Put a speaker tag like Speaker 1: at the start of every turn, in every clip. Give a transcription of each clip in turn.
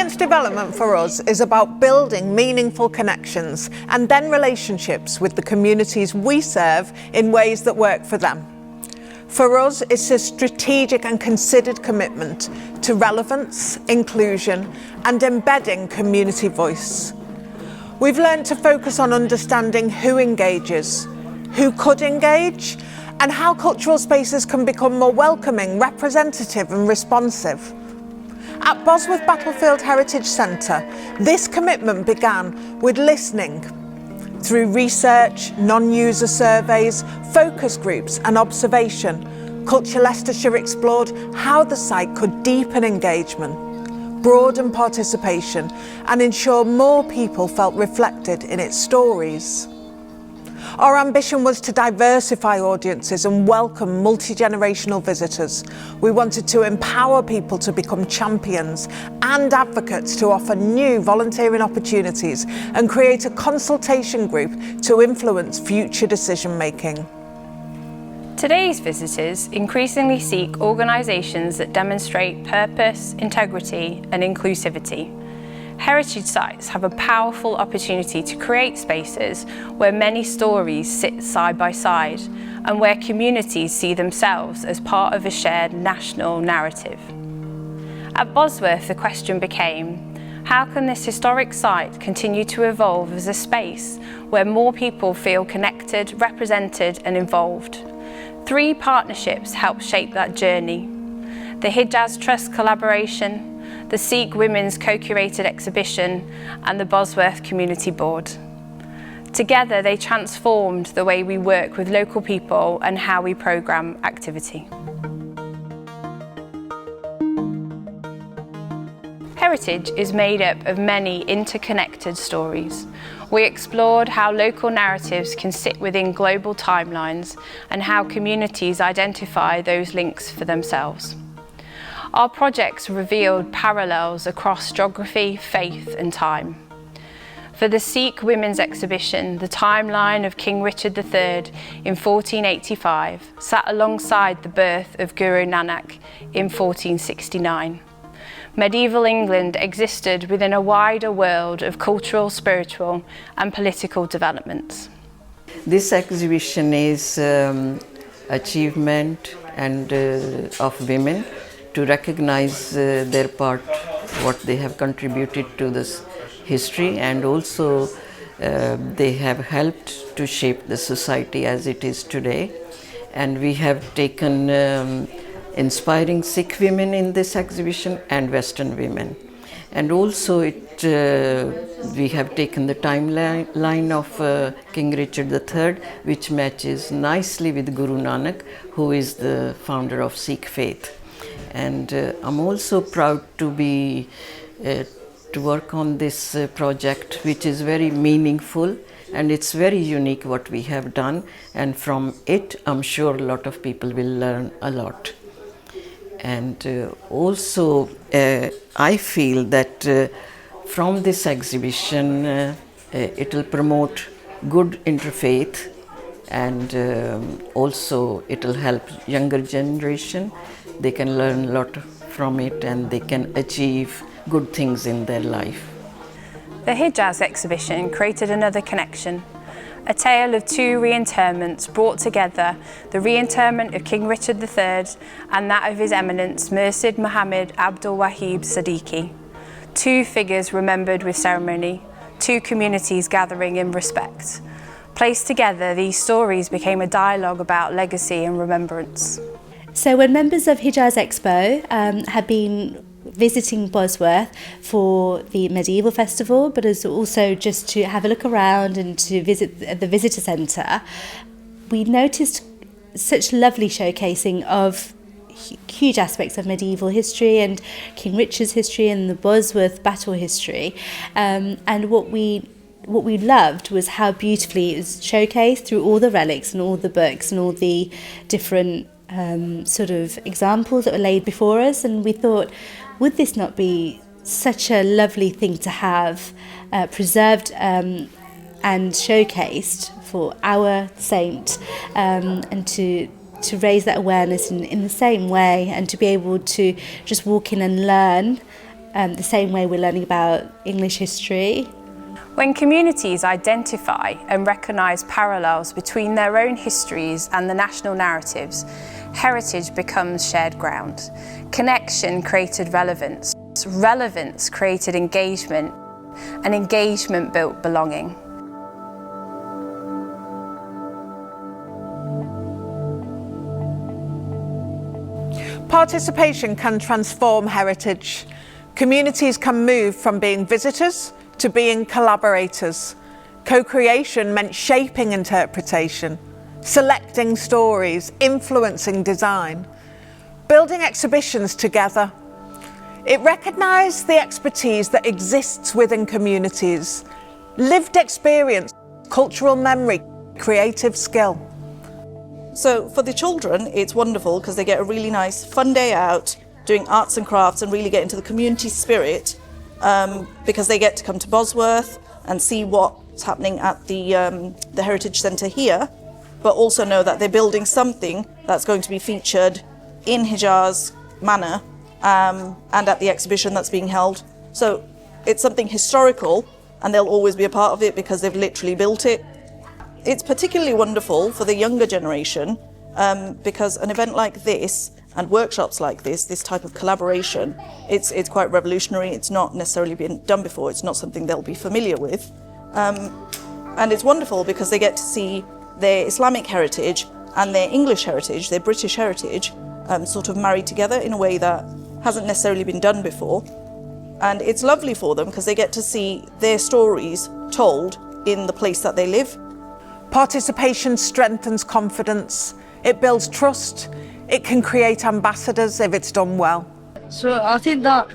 Speaker 1: Children's development for us is about building meaningful connections and then relationships with the communities we serve in ways that work for them. For us, it's a strategic and considered commitment to relevance, inclusion, and embedding community voice. We've learned to focus on understanding who engages, who could engage, and how cultural spaces can become more welcoming, representative, and responsive. At Bosworth Battlefield Heritage Centre, this commitment began with listening through research, non-user surveys, focus groups and observation. Culture Leicestershire explored how the site could deepen engagement, broaden participation and ensure more people felt reflected in its stories. Our ambition was to diversify audiences and welcome multi-generational visitors. We wanted to empower people to become champions and advocates to offer new volunteering opportunities and create a consultation group to influence future decision making.
Speaker 2: Today's visitors increasingly seek organisations that demonstrate purpose, integrity and inclusivity. Heritage sites have a powerful opportunity to create spaces where many stories sit side by side and where communities see themselves as part of a shared national narrative. At Bosworth, the question became, how can this historic site continue to evolve as a space where more people feel connected, represented and involved? 3 partnerships helped shape that journey. The Hijaz Trust collaboration, the Sikh Women's co-curated exhibition and the Bosworth Community Board. Together they transformed the way we work with local people and how we programme activity. Heritage is made up of many interconnected stories. We explored how local narratives can sit within global timelines and how communities identify those links for themselves. Our projects revealed parallels across geography, faith and time. For the Sikh Women's exhibition, the timeline of King Richard III in 1485 sat alongside the birth of Guru Nanak in 1469. Medieval England existed within a wider world of cultural, spiritual and political developments.
Speaker 3: This exhibition is achievement and of women to recognize their part, what they have contributed to this history, and also they have helped to shape the society as it is today. And we have taken inspiring Sikh women in this exhibition and Western women. And also we have taken the timeline of King Richard III, which matches nicely with Guru Nanak, who is the founder of Sikh faith. And I'm also proud to be to work on this project, which is very meaningful and it's very unique what we have done, and from it I'm sure a lot of people will learn a lot. And also I feel that from this exhibition it will promote good interfaith, and also it will help younger generation. They can learn a lot from it and they can achieve good things in their life.
Speaker 2: The Hijaz exhibition created another connection. A tale of 2 reinterments brought together the reinterment of King Richard III and that of His Eminence Mursid Mohammed Abdul Wahid Siddiqui. 2 figures remembered with ceremony, 2 communities gathering in respect. Placed together, these stories became a dialogue about legacy and remembrance.
Speaker 4: So when members of Hijaz Expo have been visiting Bosworth for the Medieval Festival, but as also just to have a look around and to visit the visitor centre, we noticed such lovely showcasing of huge aspects of medieval history and King Richard's history and the Bosworth battle history, and what we loved was how beautifully it was showcased through all the relics and all the books and all the different sort of examples that were laid before us. And we thought, would this not be such a lovely thing to have preserved and showcased for our saint, and to raise that awareness in the same way, and to be able to just walk in and learn the same way we're learning about English history.
Speaker 2: When communities identify and recognise parallels between their own histories and the national narratives, heritage becomes shared ground. Connection created relevance. Relevance created engagement, and engagement built belonging.
Speaker 1: Participation can transform heritage. Communities can move from being visitors to being collaborators. Co-creation meant shaping interpretation, selecting stories, influencing design, building exhibitions together. It recognised the expertise that exists within communities, lived experience, cultural memory, creative skill.
Speaker 5: So for the children, it's wonderful because they get a really nice fun day out doing arts and crafts and really get into the community spirit, because they get to come to Bosworth and see what's happening at the Heritage Centre here, but also know that they're building something that's going to be featured in Hijaz Manor and at the exhibition that's being held. So it's something historical and they'll always be a part of it because they've literally built it. It's particularly wonderful for the younger generation because an event like this and workshops like this type of collaboration, it's quite revolutionary. It's not necessarily been done before. It's not something they'll be familiar with. And it's wonderful because they get to see their Islamic heritage and their English heritage, their British heritage, sort of married together in a way that hasn't necessarily been done before. And it's lovely for them because they get to see their stories told in the place that they live.
Speaker 1: Participation strengthens confidence, it builds trust, it can create ambassadors if it's done well.
Speaker 6: So I think that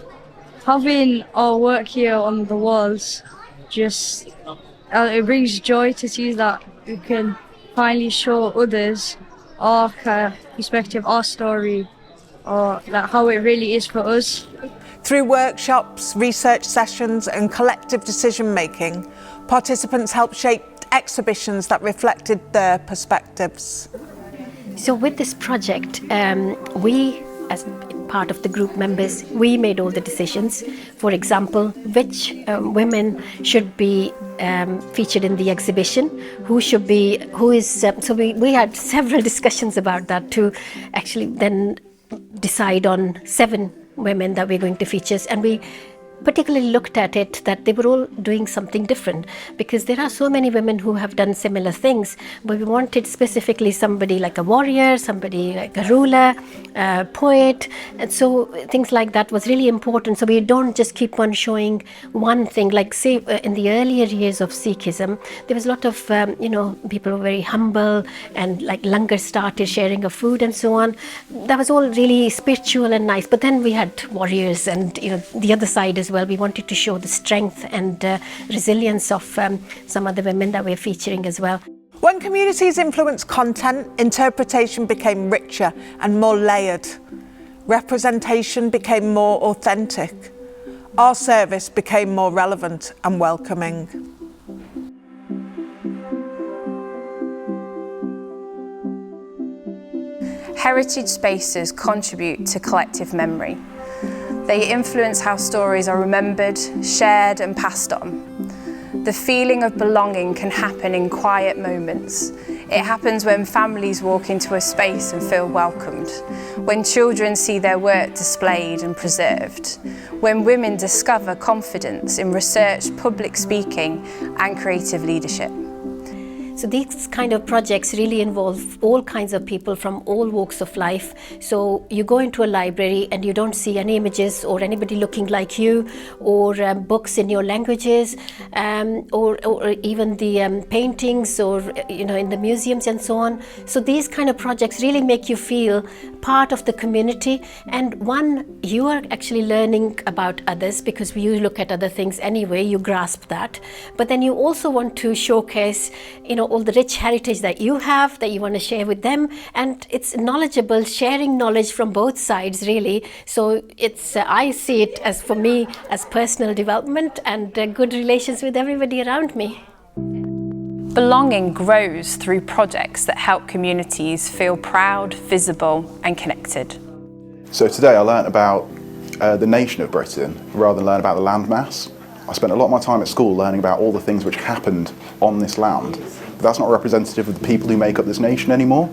Speaker 6: having our work here on the walls just it brings joy to see that we can finally show others our perspective, our story, or like how it really is for us.
Speaker 1: Through workshops, research sessions and collective decision making, participants helped shape exhibitions that reflected their perspectives.
Speaker 7: So with this project, we, as part of the group members, we made all the decisions. For example, which women should be featured in the exhibition, who is, so we had several discussions about that to actually then decide on 7 women that we're going to feature. And we particularly looked at it that they were all doing something different, because there are so many women who have done similar things, but we wanted specifically somebody like a warrior, somebody like a ruler, a poet, and so things like that was really important. So we don't just keep on showing one thing, like say in the earlier years of Sikhism, there was a lot of people were very humble, and like langar started, sharing of food and so on. That was all really spiritual and nice, but then we had warriors and the other side as well. We wanted to show the strength and resilience of some of the women that we're featuring as well.
Speaker 1: When communities influenced content, interpretation became richer and more layered. Representation became more authentic. Our service became more relevant and welcoming.
Speaker 2: Heritage spaces contribute to collective memory. They influence how stories are remembered, shared and passed on. The feeling of belonging can happen in quiet moments. It happens when families walk into a space and feel welcomed, when children see their work displayed and preserved, when women discover confidence in research, public speaking and creative leadership.
Speaker 7: So these kind of projects really involve all kinds of people from all walks of life. So you go into a library and you don't see any images or anybody looking like you, or books in your languages, or even the paintings, or in the museums and so on. So these kind of projects really make you feel part of the community, and one, you are actually learning about others because you look at other things anyway, you grasp that, but then you also want to showcase all the rich heritage that you have, that you want to share with them, and it's knowledgeable, sharing knowledge from both sides really. So it's I see it as, for me, as personal development and good relations with everybody around me.
Speaker 2: Belonging grows through projects that help communities feel proud, visible and connected.
Speaker 8: So today I learnt about the nation of Britain rather than learn about the landmass. I spent a lot of my time at school learning about all the things which happened on this land, but that's not representative of the people who make up this nation anymore.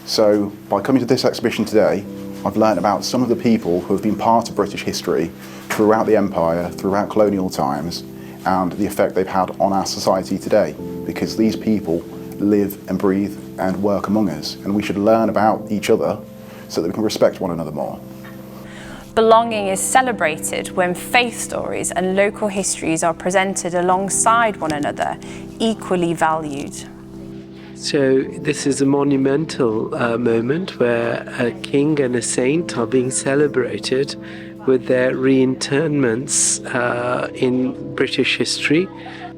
Speaker 8: So by coming to this exhibition today, I've learned about some of the people who have been part of British history throughout the empire, throughout colonial times, and the effect they've had on our society today, because these people live and breathe and work among us, and we should learn about each other so that we can respect one another more.
Speaker 2: Belonging is celebrated when faith stories and local histories are presented alongside one another, equally valued.
Speaker 9: So this is a monumental moment where a king and a saint are being celebrated with their reinterments in British history.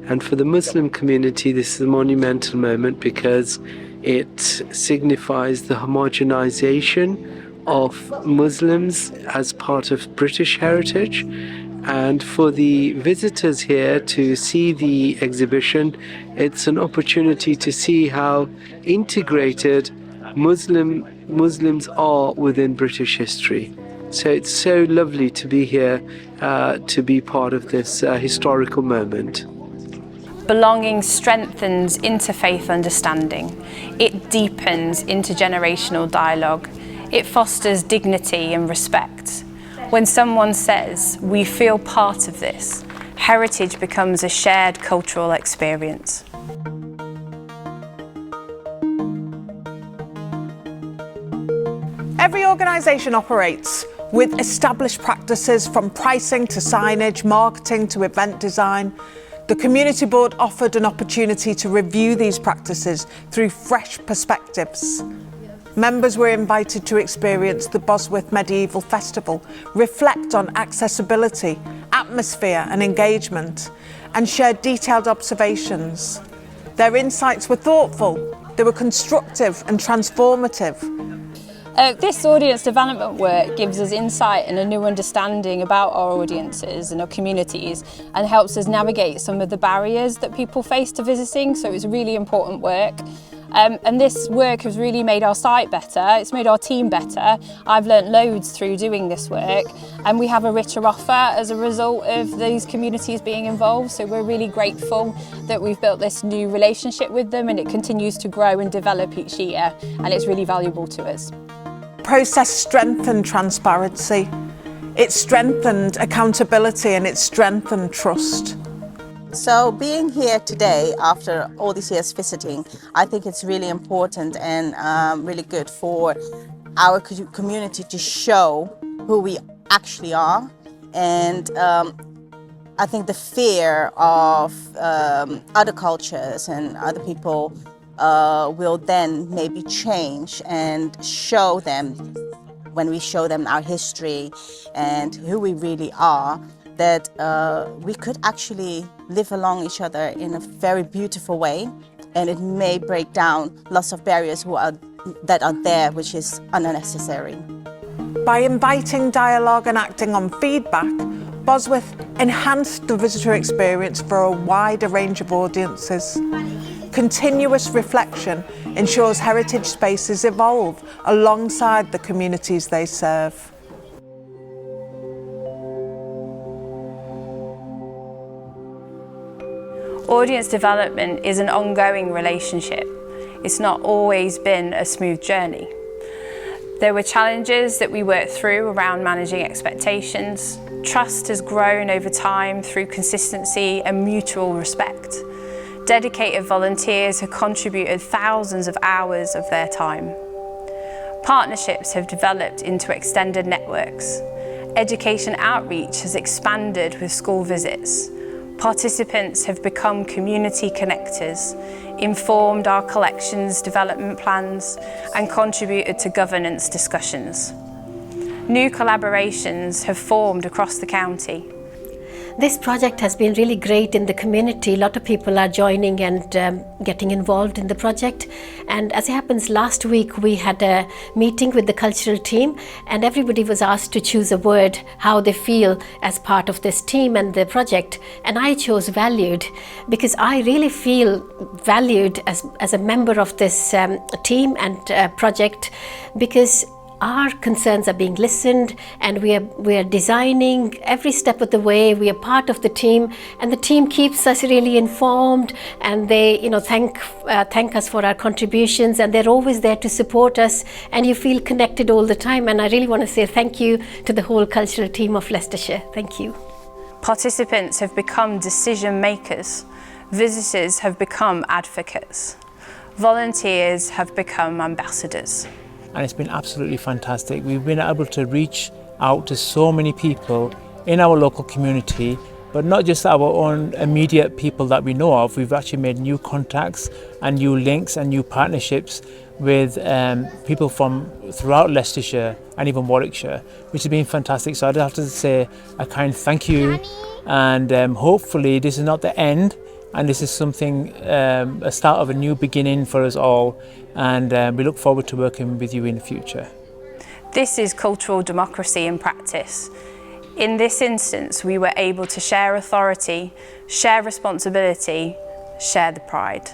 Speaker 9: And for the Muslim community, this is a monumental moment because it signifies the homogenization of Muslims as part of British heritage. And for the visitors here to see the exhibition, it's an opportunity to see how integrated Muslims are within British history. So it's so lovely to be here, to be part of this historical moment.
Speaker 2: Belonging strengthens interfaith understanding. It deepens intergenerational dialogue. It fosters dignity and respect. When someone says, "We feel part of this," heritage becomes a shared cultural experience.
Speaker 1: Every organisation operates with established practices from pricing to signage, marketing to event design. The Community Board offered an opportunity to review these practices through fresh perspectives. Members were invited to experience the Bosworth Medieval Festival, reflect on accessibility, atmosphere and engagement, and share detailed observations. Their insights were thoughtful, they were constructive and transformative.
Speaker 2: This audience development work gives us insight and a new understanding about our audiences and our communities, and helps us navigate some of the barriers that people face to visiting, so it's really important work. And this work has really made our site better, it's made our team better. I've learnt loads through doing this work, and we have a richer offer as a result of these communities being involved, so we're really grateful that we've built this new relationship with them, and it continues to grow and develop each year, and it's really valuable to us.
Speaker 1: Process strengthened transparency, it strengthened accountability, and it strengthened trust.
Speaker 10: So being here today after all these years visiting, I think it's really important and really good for our community to show who we actually are. And I think the fear of other cultures and other people will then maybe change and show them, when we show them our history and who we really are, that we could actually live along each other in a very beautiful way, and it may break down lots of barriers that are there, which is unnecessary.
Speaker 1: By inviting dialogue and acting on feedback, Bosworth enhanced the visitor experience for a wider range of audiences. Continuous reflection ensures heritage spaces evolve alongside the communities they serve.
Speaker 2: Audience development is an ongoing relationship. It's not always been a smooth journey. There were challenges that we worked through around managing expectations. Trust has grown over time through consistency and mutual respect. Dedicated volunteers have contributed thousands of hours of their time. Partnerships have developed into extended networks. Education outreach has expanded with school visits. Participants have become community connectors, informed our collections development plans, and contributed to governance discussions. New collaborations have formed across the county.
Speaker 7: This project has been really great in the community. A lot of people are joining and getting involved in the project. And as it happens, last week we had a meeting with the cultural team, and everybody was asked to choose a word, how they feel as part of this team and the project. And I chose valued, because I really feel valued as a member of this team and project, because our concerns are being listened, and we are designing every step of the way. We are part of the team, and the team keeps us really informed, and they thank us for our contributions, and they're always there to support us, and you feel connected all the time. And I really want to say thank you to the whole cultural team of Leicestershire. Thank you.
Speaker 2: Participants have become decision makers. Visitors have become advocates. Volunteers have become ambassadors.
Speaker 11: And it's been absolutely fantastic. We've been able to reach out to so many people in our local community, but not just our own immediate people that we know of. We've actually made new contacts and new links and new partnerships with people from throughout Leicestershire and even Warwickshire, which has been fantastic. So I'd have to say a kind thank you, and hopefully this is not the end, and this is something, a start of a new beginning for us all, and we look forward to working with you in the future.
Speaker 2: This is cultural democracy in practice. In this instance, we were able to share authority, share responsibility, share the pride.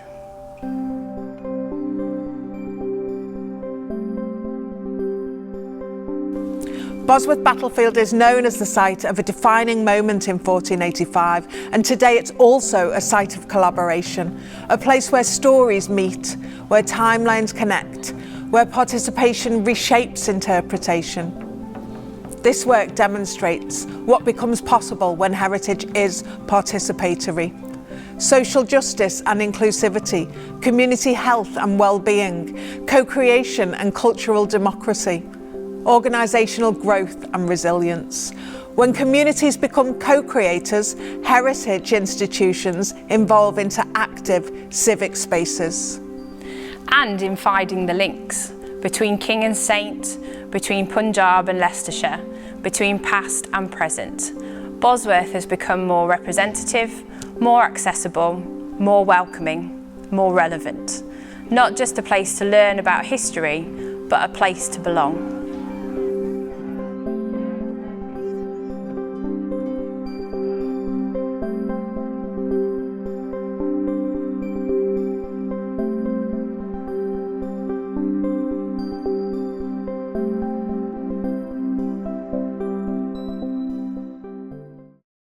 Speaker 1: Bosworth Battlefield is known as the site of a defining moment in 1485, and today it's also a site of collaboration, a place where stories meet, where timelines connect, where participation reshapes interpretation. This work demonstrates what becomes possible when heritage is participatory. Social justice and inclusivity, community health and well-being, co-creation and cultural democracy, organisational growth and resilience. When communities become co-creators, heritage institutions evolve into active civic spaces.
Speaker 2: And in finding the links between King and Saint, between Punjab and Leicestershire, between past and present. Bosworth has become more representative, more accessible, more welcoming, more relevant. Not just a place to learn about history, but a place to belong.